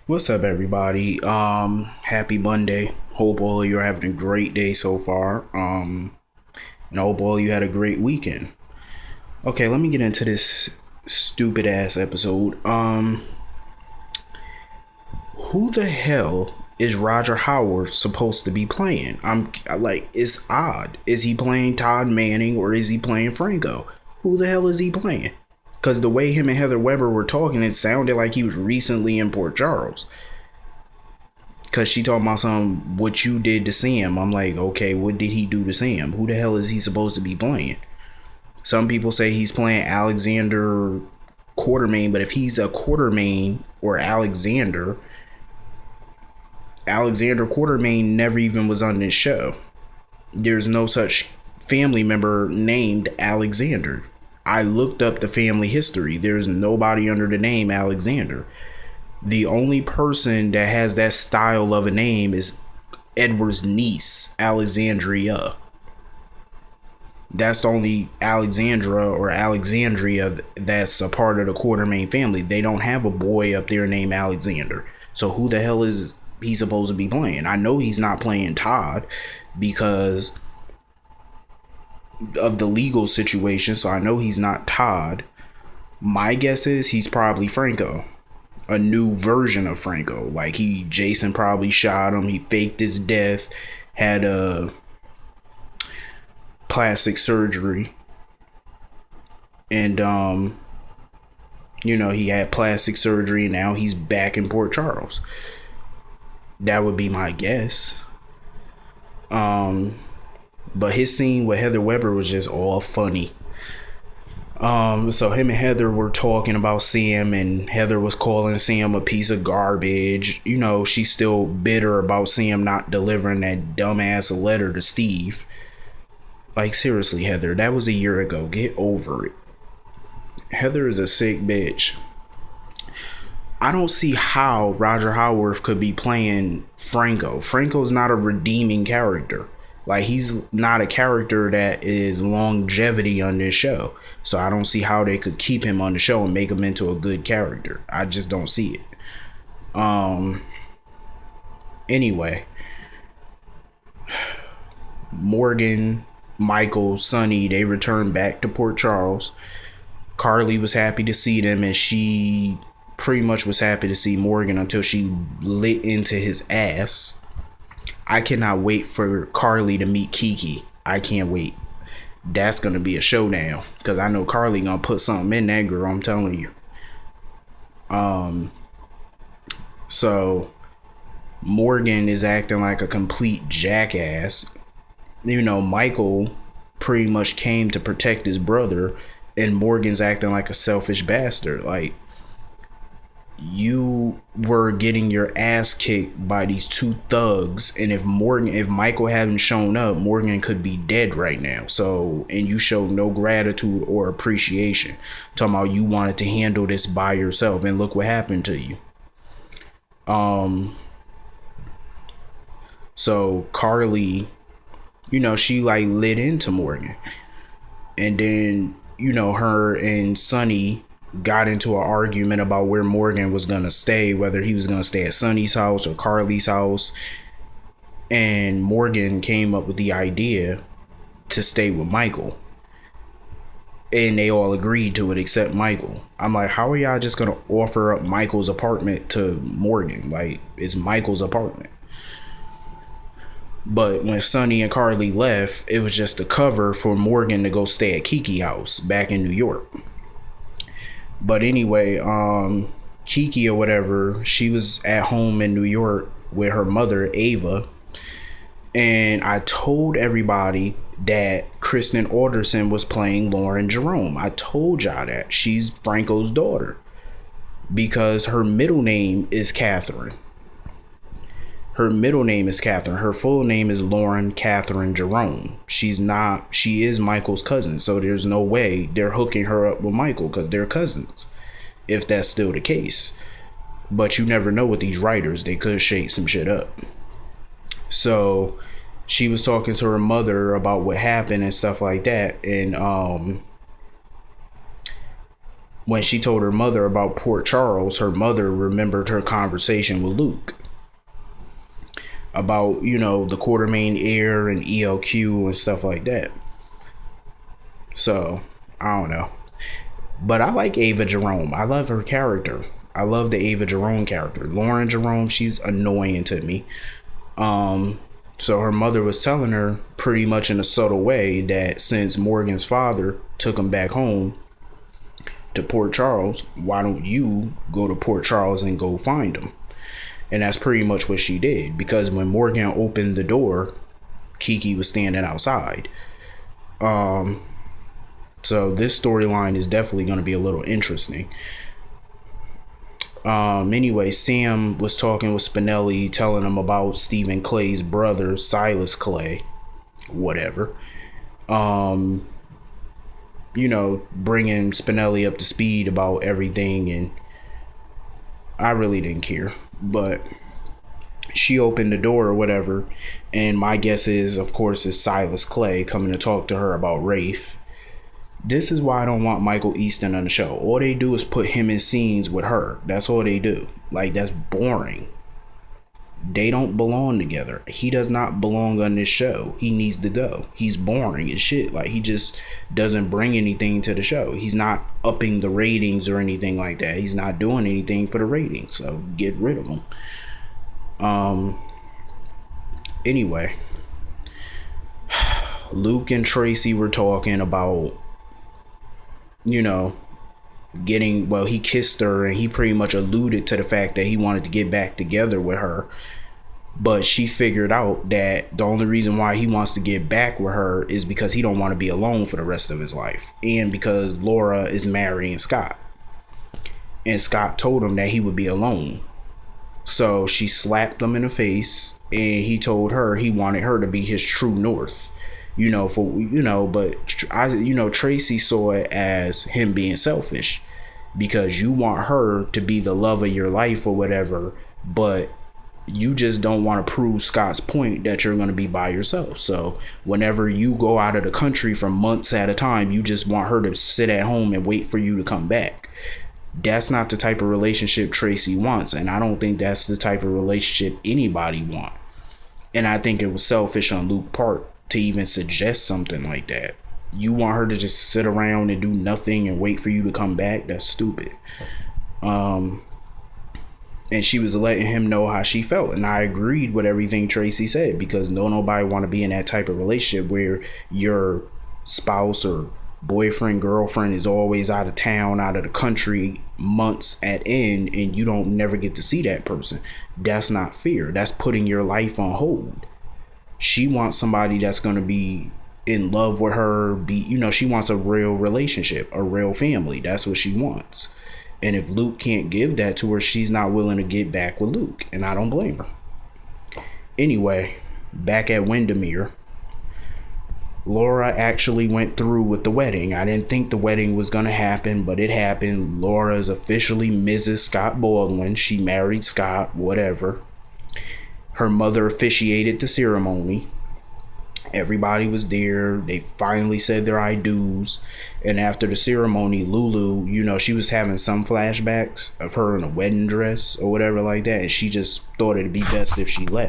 What's up, everybody? Happy Monday. Hope all of you are having a great day so far. And I hope all of you had a great weekend. Okay, let me get into this stupid ass episode. Who the hell is Roger Howard supposed to be playing? I'm like, it's odd. Is he playing Todd Manning or is he playing Franco? Who the hell is he playing? Because the way him and Heather Weber were talking, it sounded like he was recently in Port Charles. Cause she talking about some what you did to Sam. I'm like, okay, what did he do to Sam? Who the hell is he supposed to be playing? Some people say he's playing Alexander Quartermain, but if he's a Quartermain or Alexander Quartermain never even was on this show. There's no such family member named Alexander. I looked up the family history. There's nobody under the name Alexander. The only person that has that style of a name is Edward's niece, Alexandria. That's the only Alexandra or Alexandria that's a part of the Quartermain family. They don't have a boy up there named Alexander. So who the hell is he supposed to be playing? I know he's not playing Todd because of the legal situation. So I know he's not Todd. My guess is he's probably Franco. A new version of Franco. Like Jason probably shot him. He faked his death, had a plastic surgery, and he had plastic surgery and now he's back in Port Charles. That would be my guess. But his scene with Heather Weber was just all funny. So him and Heather were talking about Sam, and Heather was calling Sam a piece of garbage. She's still bitter about Sam not delivering that dumbass letter to Steve. Like, seriously, Heather, that was a year ago. Get over it. Heather is a sick bitch. I don't see how Roger Howard could be playing Franco. Franco's not a redeeming character. Like, he's not a character that is longevity on this show. So I don't see how they could keep him on the show and make him into a good character. I just don't see it. Anyway. Morgan, Michael, Sonny, they returned back to Port Charles. Carly was happy to see them, and she pretty much was happy to see Morgan until she lit into his ass. I cannot wait for Carly to meet Kiki. I can't wait. That's going to be a showdown because I know Carly going to put something in that girl, I'm telling you. So Morgan is acting like a complete jackass. Michael pretty much came to protect his brother, and Morgan's acting like a selfish bastard. Like, you were getting your ass kicked by these two thugs, and if Michael hadn't shown up, Morgan could be dead right now. So, and you showed no gratitude or appreciation. Talking about you wanted to handle this by yourself, and look what happened to you. So Carly, she like lit into Morgan, and then her and Sonny got into an argument about where Morgan was gonna stay, whether he was gonna stay at Sonny's house or Carly's house. And Morgan came up with the idea to stay with Michael, and they all agreed to it except Michael. I'm like, how are y'all just gonna offer up Michael's apartment to Morgan? Like, it's Michael's apartment. But when Sonny and Carly left, it was just a cover for Morgan to go stay at Kiki's house back in New York. But anyway, Kiki or whatever, she was at home in New York with her mother, Ava. And I told everybody that Kristen Alderson was playing Lauren Jerome. I told y'all that. She's Franco's daughter because her middle name is Catherine. Her middle name is Catherine. Her full name is Lauren Catherine Jerome. She is Michael's cousin. So there's no way they're hooking her up with Michael because they're cousins, if that's still the case. But you never know with these writers. They could shake some shit up. So she was talking to her mother about what happened and stuff like that. And when she told her mother about Port Charles, her mother remembered her conversation with Luke about, the Quartermain Air and ELQ and stuff like that. So, I don't know. But I like Ava Jerome. I love her character. I love the Ava Jerome character. Lauren Jerome, she's annoying to me. So her mother was telling her pretty much in a subtle way that since Morgan's father took him back home to Port Charles, why don't you go to Port Charles and go find him? And that's pretty much what she did, because when Morgan opened the door, Kiki was standing outside. So this storyline is definitely going to be a little interesting. Anyway, Sam was talking with Spinelli, telling him about Stephen Clay's brother, Silas Clay, whatever. Bringing Spinelli up to speed about everything, and I really didn't care. But she opened the door or whatever, and my guess is, of course, is Silas Clay coming to talk to her about Rafe. This is why I don't want Michael Easton on the show. All they do is put him in scenes with her. That's all they do. Like, that's boring. They don't belong together. He does not belong on this show. He needs to go. He's boring as shit. Like, he just doesn't bring anything to the show. He's not upping the ratings or anything like that. He's not doing anything for the ratings. So get rid of him. Anyway, Luke and Tracy were talking about, he kissed her, and he pretty much alluded to the fact that he wanted to get back together with her. But she figured out that the only reason why he wants to get back with her is because he don't want to be alone for the rest of his life, and because Laura is marrying Scott, and Scott told him that he would be alone. So she slapped him in the face, and he told her he wanted her to be his true north. But Tracy saw it as him being selfish, because you want her to be the love of your life or whatever, but you just don't want to prove Scott's point that you're going to be by yourself. So whenever you go out of the country for months at a time, you just want her to sit at home and wait for you to come back. That's not the type of relationship Tracy wants, and I don't think that's the type of relationship anybody wants. And I think it was selfish on Luke's part to even suggest something like that. You want her to just sit around and do nothing and wait for you to come back? That's stupid. And she was letting him know how she felt, and I agreed with everything Tracy said, because nobody want to be in that type of relationship where your spouse or boyfriend, girlfriend is always out of town, out of the country, months at end, and you don't never get to see that person. That's not fair. That's putting your life on hold. She wants somebody that's going to be in love with her, she wants a real relationship, a real family. That's what she wants. And if Luke can't give that to her, she's not willing to get back with Luke, and I don't blame her. Anyway, back at Windermere, Laura actually went through with the wedding. I didn't think the wedding was going to happen, but it happened. Laura is officially Mrs. Scott Baldwin. She married Scott, whatever. Her mother officiated the ceremony. Everybody was there. They finally said their I do's. And after the ceremony, Lulu, she was having some flashbacks of her in a wedding dress or whatever like that. And she just thought it'd be best if she left.